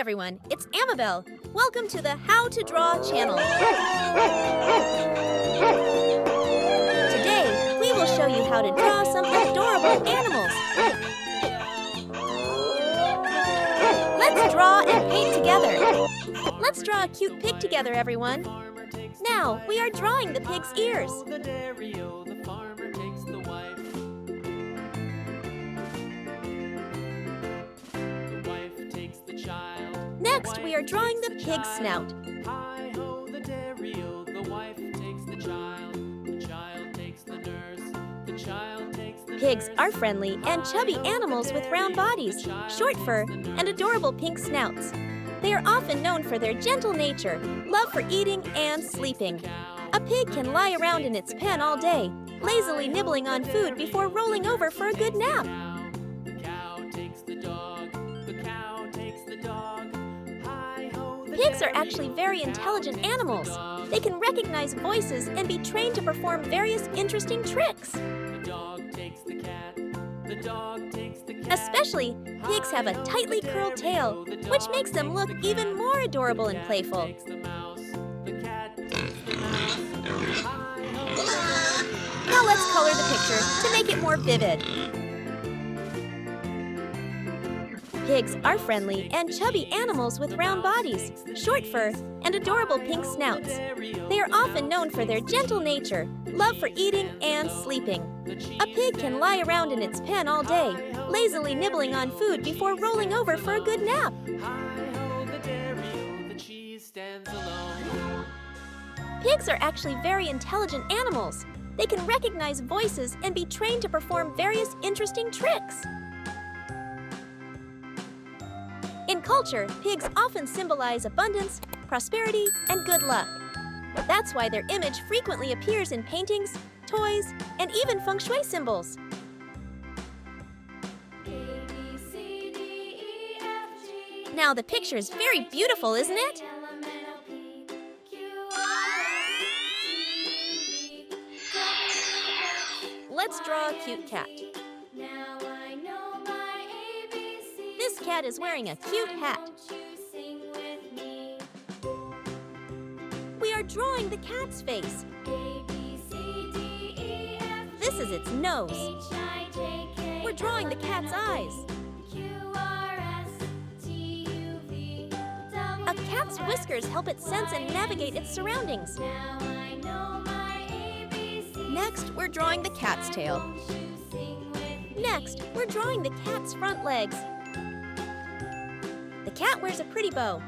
everyone, it's Amabel. Welcome to the How to Draw channel. Today, we will show you how to draw some adorable animals. Let's draw and paint together. Let's draw a cute pig together, everyone. Now, we are drawing the pig's ears. Next, we are drawing the pig's snout. Pigs are friendly and chubby animals with round bodies, short fur, and adorable pink snouts. They are often known for their gentle nature, love for eating and sleeping. A pig can lie around in its pen all day, lazily nibbling on food before rolling over for a good nap. Pigs are actually very intelligent animals. They can recognize voices and be trained to perform various interesting tricks. Especially, pigs have a tightly curled tail, which makes them look even more adorable and playful. Now let's color the picture to make it more vivid. Pigs are friendly and chubby animals with round bodies, short fur, and adorable pink snouts. They are often known for their gentle nature, love for eating and sleeping. A pig can lie around in its pen all day, lazily nibbling on food before rolling over for a good nap. Pigs are actually very intelligent animals. They can recognize voices and be trained to perform various interesting tricks. In culture, pigs often symbolize abundance, prosperity, and good luck. That's why their image frequently appears in paintings, toys, and even feng shui symbols. Now the picture is very beautiful, isn't it? Let's draw a cute cat. This cat is wearing a cute hat. We are drawing the cat's face. This is its nose. We're drawing the cat's eyes. A cat's whiskers help it sense and navigate its surroundings. Next, we're drawing the cat's tail. Next, we're drawing the cat's front legs. The cat wears a pretty bow.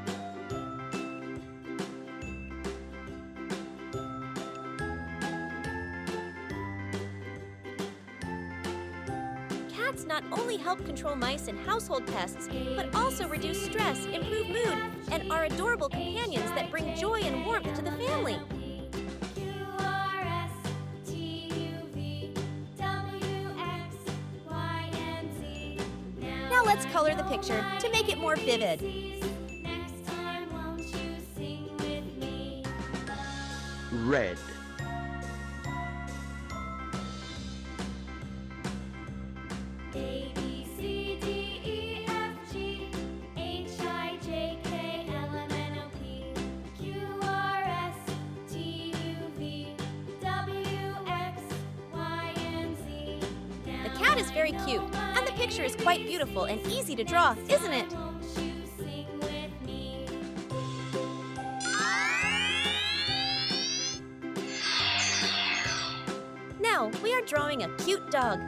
Cats not only help control mice and household pests, but also reduce stress, improve mood, and are adorable companions that bring joy and warmth to the family. Now let's color the picture to make it more vivid. Red. The cat is very cute, and the picture is quite beautiful and easy to draw, isn't it? Now, we are drawing a cute dog.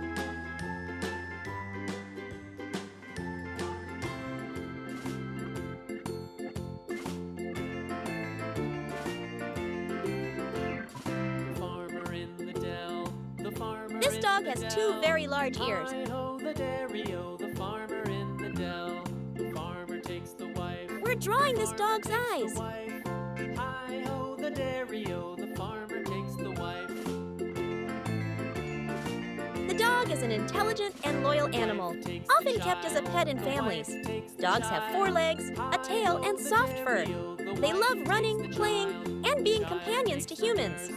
This dog has two very large ears. We're drawing this dog's eyes. The dog is an intelligent and loyal animal, often kept as a pet in families. Dogs have 4 legs, a tail, and soft fur. They love running, playing, and being companions to humans.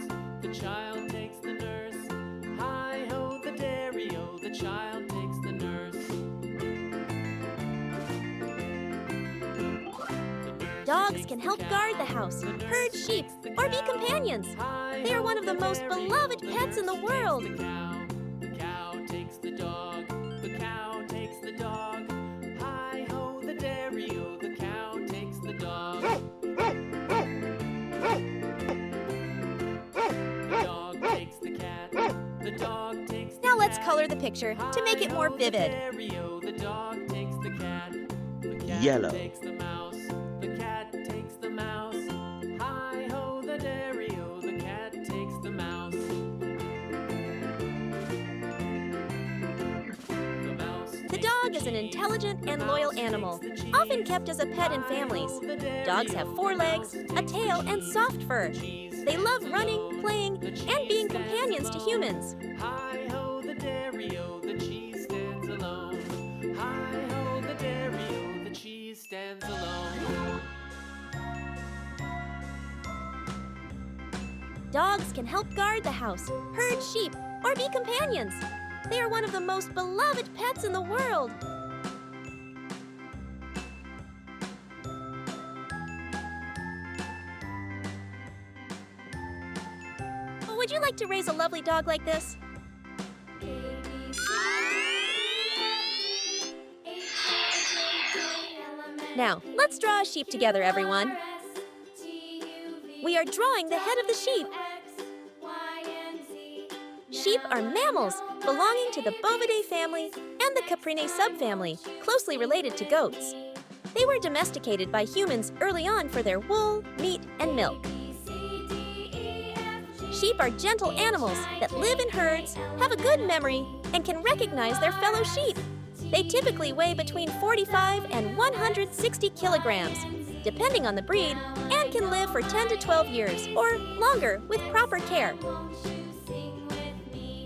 Dogs can help guard the house, herd sheep, or be companions. They are one of the most beloved pets in the world. The cow takes the dog. The cow takes the dog. Hi-ho, the dairy-o, the cow takes the dog. The dog takes the cat. The dog takes the Now let's color the picture to make it more vivid. The dog takes the cat. The cat Yellow. takes the mouse. The cat takes the mouse. Hi-ho, the dairy-o, the cat takes the mouse. The dog is an intelligent and loyal animal, often kept as a pet in families. Dogs have 4 legs, a tail, and soft fur. They love running, playing, and being companions to humans. Hi-ho, the dairy-o, the cheese stands alone. Hi-ho, the dairy-o, the cheese stands alone. Dogs can help guard the house, herd sheep, or be companions. They are one of the most beloved pets in the world. Would you like to raise a lovely dog like this? Now, let's draw a sheep together, everyone. We are drawing the head of the sheep. Sheep are mammals belonging to the Bovidae family and the Caprinae subfamily, closely related to goats. They were domesticated by humans early on for their wool, meat, and milk. Sheep are gentle animals that live in herds, have a good memory, and can recognize their fellow sheep. They typically weigh between 45 and 160 kilograms, depending on the breed, and can live for 10 to 12 years or longer with proper care.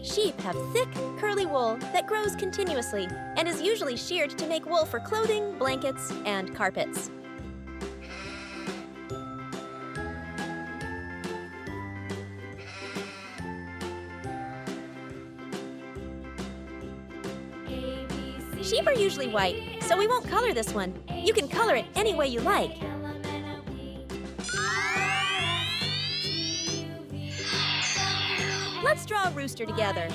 Sheep have thick, curly wool that grows continuously and is usually sheared to make wool for clothing, blankets, and carpets. Sheep are usually white, so we won't color this one. You can color it any way you like. Let's draw a rooster together.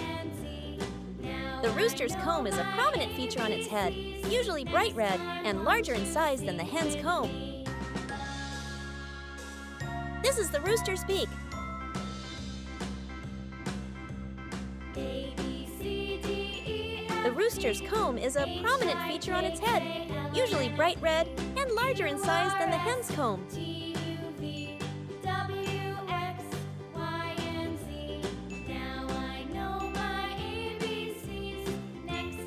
The rooster's comb is a prominent feature on its head, usually bright red and larger in size than the hen's comb. This is the rooster's beak. The rooster's comb is a prominent feature on its head, usually bright red and larger in size than the hen's comb.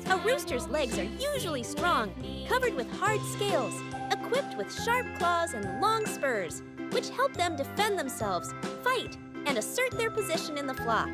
A rooster's legs are usually strong, covered with hard scales, equipped with sharp claws and long spurs, which help them defend themselves, fight, and assert their position in the flock.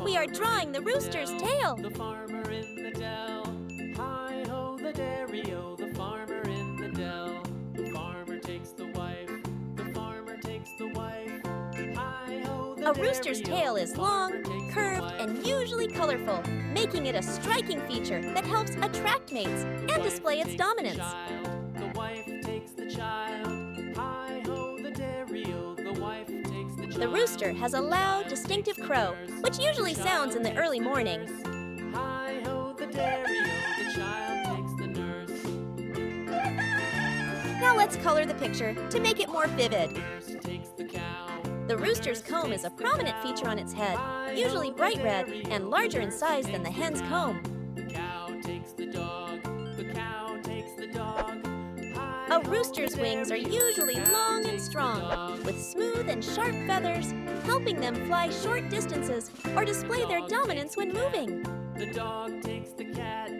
We are drawing the rooster's tail. The farmer in the dell. Hi-ho, the dairy-o, the farmer in the dell. The farmer takes the wife. The farmer takes the wife. Hi-ho, the A rooster's dairy-o, tail is the long, farmer takes the curved, wife. and usually colorful, making it a striking feature that helps attract mates and display its dominance. The wife takes the child. Hi-ho, the dairy-o, the wife takes the child. The rooster has a loud, distinctive crow, which usually sounds in the early morning. Hi-ho, the dairy-o, the child takes the nurse. Now let's color the picture to make it more vivid. Nurse takes the cow. The rooster's comb is a prominent feature on its head, usually bright red and larger in size than the hen's comb. The cow takes the dog. The cow takes the dog. A rooster's wings are usually long and strong, with smooth and sharp feathers, helping them fly short distances or display their dominance when moving. The dog takes the cat.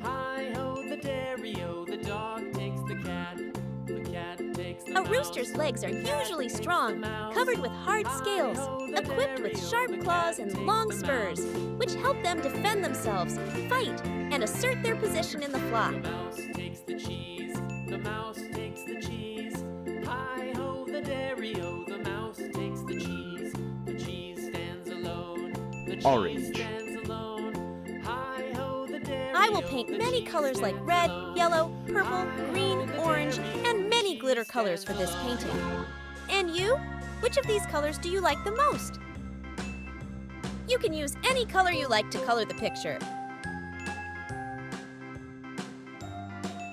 Hi-ho, the dairy-o, the dog takes the cat. The cat takes the A rooster's legs are usually strong, covered with hard scales, equipped with sharp claws and long spurs, which help them defend themselves, fight, and assert their position in the flock. The mouse takes the cheese. The mouse takes the cheese. Hi-ho, the dairy-o, the mouse takes the cheese. Orange. I will paint many colors like red, yellow, purple, green, orange, and many glitter colors for this painting. And you? Which of these colors do you like the most? You can use any color you like to color the picture.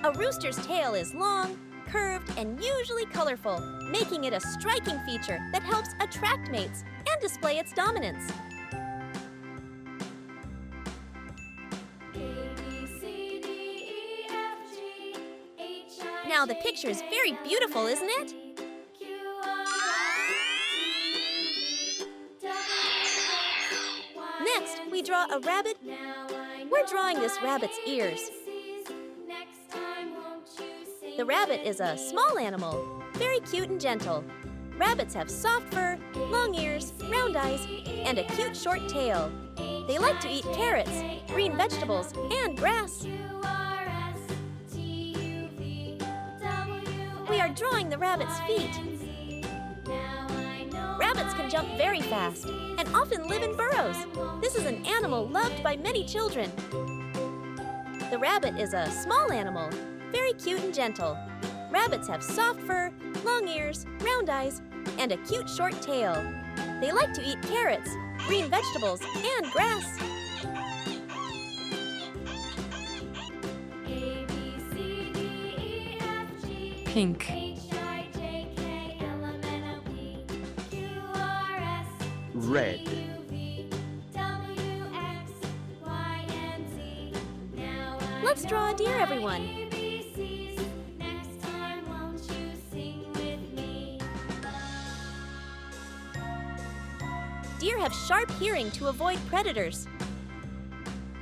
A rooster's tail is long, curved, and usually colorful, making it a striking feature that helps attract mates and display its dominance. Now the picture is very beautiful, isn't it? Next, we draw a rabbit. We're drawing this rabbit's ears. The rabbit is a small animal, very cute and gentle. Rabbits have soft fur, long ears, round eyes, and a cute short tail. They like to eat carrots, green vegetables, and grass. We are drawing the rabbit's feet. Rabbits can jump very fast and often live in burrows. This is an animal loved by many children. The rabbit is a small animal, very cute and gentle. Rabbits have soft fur, long ears, round eyes, and a cute short tail. They like to eat carrots, green vegetables, and grass. Pink. Red. Let's draw a deer, everyone. Deer have sharp hearing to avoid predators.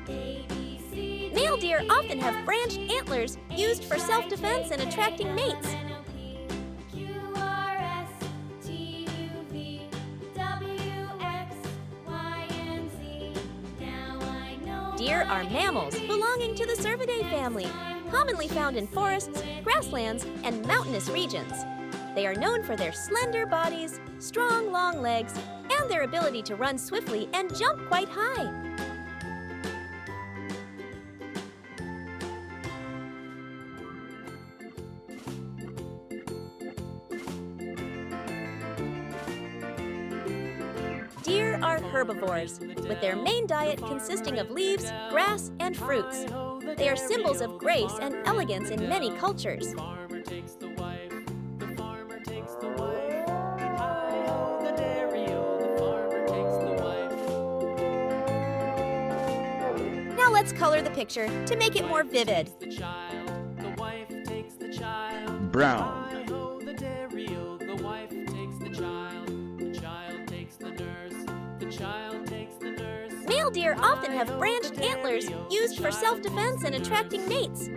Male deer often have branched antlers used for self-defense and attracting mates. Deer are mammals belonging to the Cervidae family, commonly found in forests, grasslands, and mountainous regions. They are known for their slender bodies, strong, long legs, and their ability to run swiftly and jump quite high. Deer are herbivores, with their main diet consisting of leaves, grass, and fruits. They are symbols of grace and elegance in many cultures. Now let's color the picture to make it more vivid. Brown. Male deer often have branched antlers used for self-defense and attracting mates.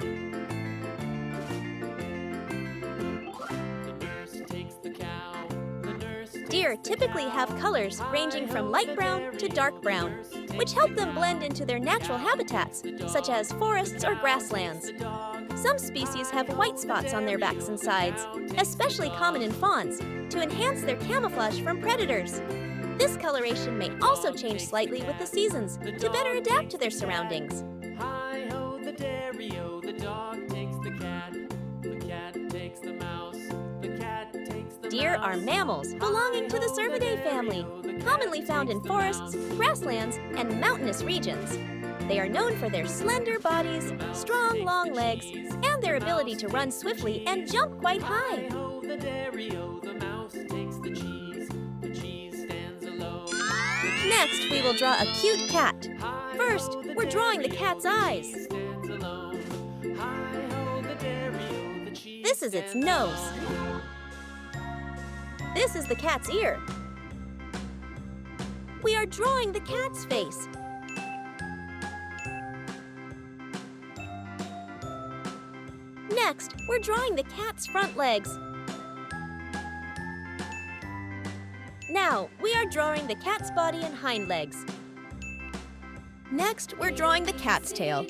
Deer typically have colors ranging from light brown to dark brown, which help them blend into their natural habitats, such as forests or grasslands. Some species have white spots on their backs and sides, especially common in fawns, to enhance their camouflage from predators. This coloration may also change slightly with the seasons to better adapt to their surroundings. Hi-ho, the dairy-o, the dog takes the cat takes the mouse, the cat takes the Deer are mammals belonging to the Cervidae family, commonly found in forests, grasslands, and mountainous regions. They are known for their slender bodies, strong, long legs, and their ability to run swiftly and jump quite high. Hi-ho, the dairy-o, the mouse takes the cheese stands alone. Next, we will draw a cute cat. First, we're drawing the cat's eyes. This is its nose. This is the cat's ear. We are drawing the cat's face. Next, we're drawing the cat's front legs. Now, we are drawing the cat's body and hind legs. Next, we're drawing the cat's tail.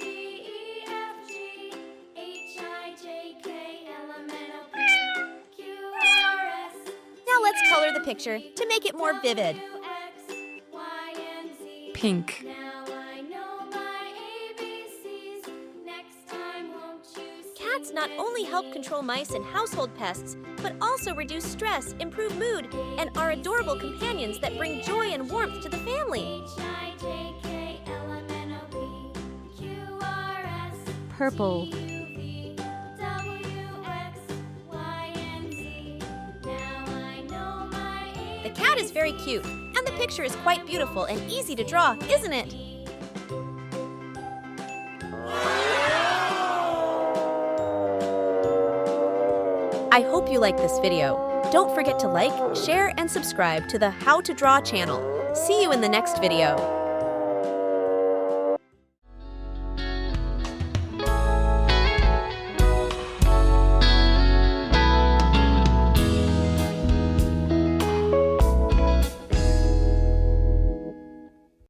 Now let's color the picture to make it more vivid. pink. Cats not only help control mice and household pests, but also reduce stress, improve mood, and are adorable companions that bring joy and warmth to the family. Purple. The cat is very cute, and the picture is quite beautiful and easy to draw, isn't it? I hope you like this video. Don't forget to like, share, and subscribe to the How to Draw channel. See you in the next video.